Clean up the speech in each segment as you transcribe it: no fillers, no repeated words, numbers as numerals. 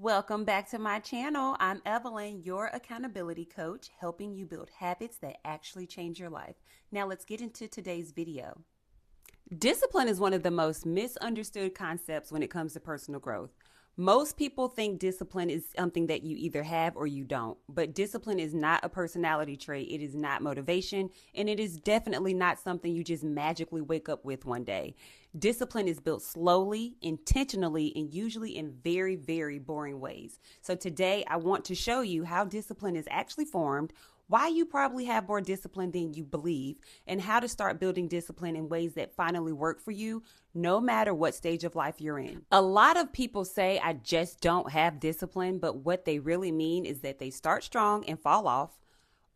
Welcome back to my channel. I'm Evelyn, your accountability coach, helping you build habits that actually change your life. Now let's get into today's video. Discipline is one of the most misunderstood concepts when it comes to personal growth. Most people think discipline is something that you either have or you don't, but discipline is not a personality trait. It is not motivation, and it is definitely not something you just magically wake up with one day. Discipline is built slowly, intentionally, and usually in very, very boring ways. So today I want to show you how discipline is actually formed, why you probably have more discipline than you believe, and how to start building discipline in ways that finally work for you, no matter what stage of life you're in. A lot of people say, I just don't have discipline, but what they really mean is that they start strong and fall off.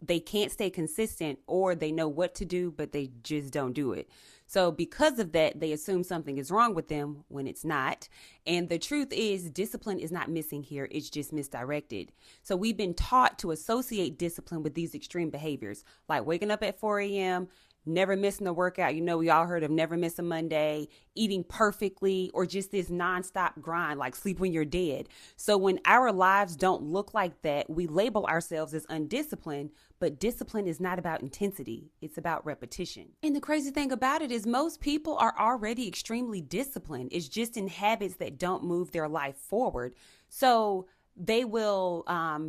They can't stay consistent, or they know what to do, but they just don't do it. So because of that, they assume something is wrong with them when it's not. And the truth is, discipline is not missing here. It's just misdirected. So we've been taught to associate discipline with these extreme behaviors, like waking up at 4 a.m., never missing a workout. You know, we all heard of never miss a Monday, eating perfectly, or just this nonstop grind, like sleep when you're dead. So when our lives don't look like that, we label ourselves as undisciplined, but discipline is not about intensity. It's about repetition. And the crazy thing about it is most people are already extremely disciplined. It's just in habits that don't move their life forward. So they will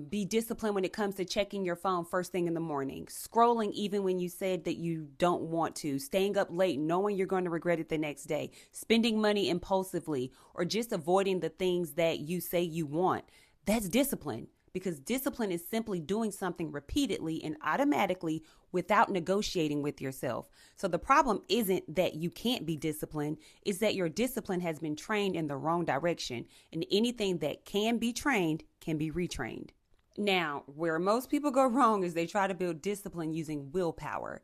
be disciplined when it comes to checking your phone first thing in the morning, scrolling even when you said that you don't want to, staying up late knowing you're going to regret it the next day, spending money impulsively, or just avoiding the things that you say you want. That's discipline, because discipline is simply doing something repeatedly and automatically without negotiating with yourself. So the problem isn't that you can't be disciplined, it's that your discipline has been trained in the wrong direction, and anything that can be trained can be retrained. Now, where most people go wrong is they try to build discipline using willpower.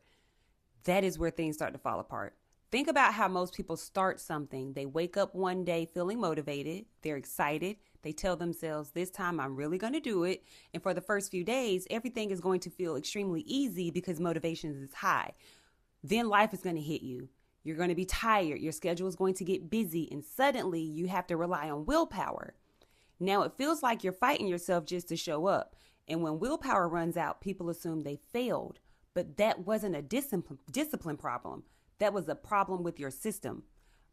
That is where things start to fall apart. Think about how most people start something. They wake up one day feeling motivated, they're excited, they tell themselves, this time I'm really going to do it. And for the first few days, everything is going to feel extremely easy because motivation is high. Then life is going to hit you. You're going to be tired. Your schedule is going to get busy. And suddenly you have to rely on willpower. Now it feels like you're fighting yourself just to show up. And when willpower runs out, people assume they failed. But that wasn't a discipline problem. That was a problem with your system.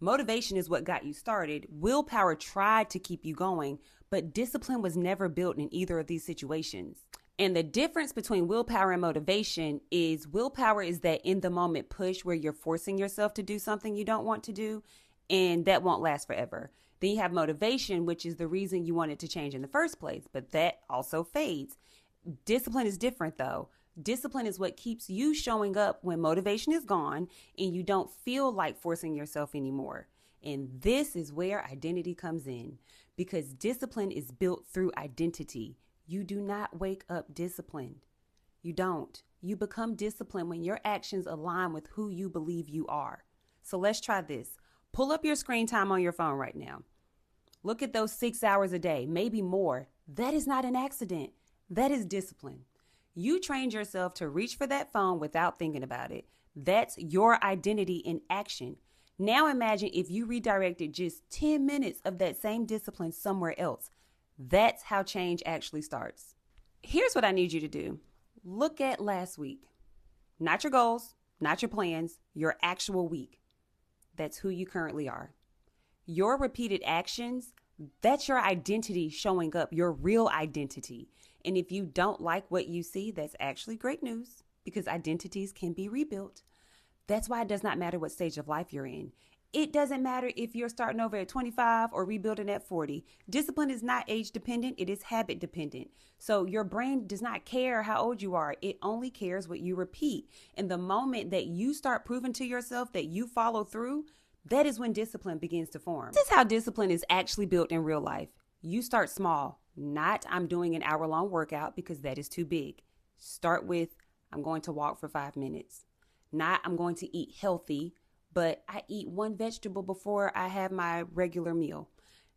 Motivation is what got you started. Willpower tried to keep you going, but discipline was never built in either of these situations. And the difference between willpower and motivation is willpower is that in the moment push where you're forcing yourself to do something you don't want to do, and that won't last forever. Then you have motivation, which is the reason you wanted to change in the first place, but that also fades. Discipline is different though. Discipline is what keeps you showing up when motivation is gone and you don't feel like forcing yourself anymore. And this is where identity comes in, because discipline is built through identity. You do not wake up disciplined. You don't. You become disciplined when your actions align with who you believe you are. So let's try this. Pull up your screen time on your phone right now. Look at those 6 hours a day, maybe more. That is not an accident. That is discipline. You trained yourself to reach for that phone without thinking about it. That's your identity in action. Now imagine if you redirected just 10 minutes of that same discipline somewhere else. That's how change actually starts. Here's what I need you to do. Look at last week. Not your goals, not your plans, your actual week. That's who you currently are. Your repeated actions, that's your identity showing up, your real identity. And if you don't like what you see, that's actually great news, because identities can be rebuilt. That's why it does not matter what stage of life you're in. It doesn't matter if you're starting over at 25 or rebuilding at 40. Discipline is not age dependent. It is habit dependent. So your brain does not care how old you are. It only cares what you repeat. And the moment that you start proving to yourself that you follow through, that is when discipline begins to form. This is how discipline is actually built in real life. You start small. Not I'm doing an hour-long workout, because that is too big. Start with I'm going to walk for 5 minutes. Not I'm going to eat healthy, but I eat one vegetable before I have my regular meal.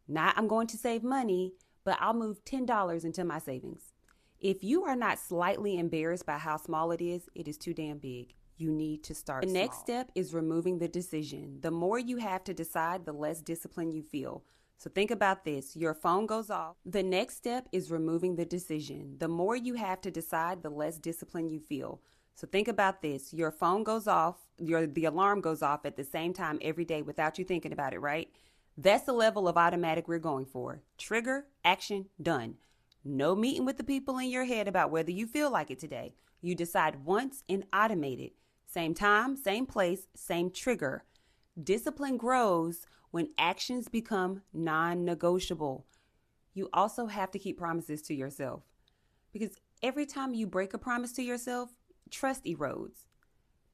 Not I'm going to save money, but I'll move $10 into my savings. If you are not slightly embarrassed by how small it is too damn big. You need to start small. The next step is removing the decision. The more you have to decide, the less discipline you feel. So think about this. Your phone goes off. The next step is removing the decision. The more you have to decide, the less discipline you feel. So think about this. Your phone goes off, the alarm goes off at the same time every day without you thinking about it, right? That's the level of automatic we're going for. Trigger, action, done. No meeting with the people in your head about whether you feel like it today. You decide once and automate it. Same time, same place, same trigger. Discipline grows when actions become non-negotiable. You also have to keep promises to yourself, because every time you break a promise to yourself, trust erodes.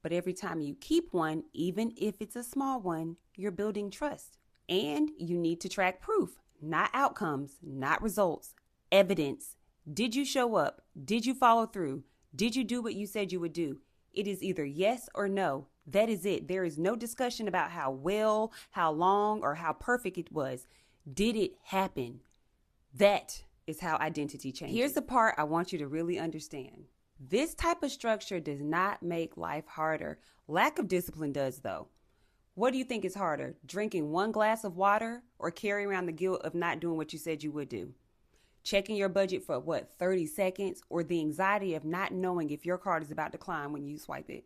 But every time you keep one, even if it's a small one, you're building trust. And you need to track proof, not outcomes, not results, evidence. Did you show up? Did you follow through? Did you do what you said you would do? It is either yes or no. That is it. There is no discussion about how well, how long, or how perfect it was. Did it happen? That is how identity changes. Here's the part I want you to really understand. This type of structure does not make life harder. Lack of discipline does, though. What do you think is harder? Drinking one glass of water or carrying around the guilt of not doing what you said you would do? Checking your budget for 30 seconds, or the anxiety of not knowing if your card is about to decline when you swipe it?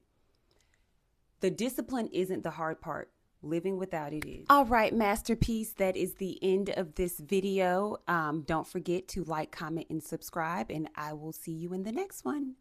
The discipline isn't the hard part. Living without it is. All right, masterpiece, that is the end of this video. Don't forget to like, comment, and subscribe, and I will see you in the next one.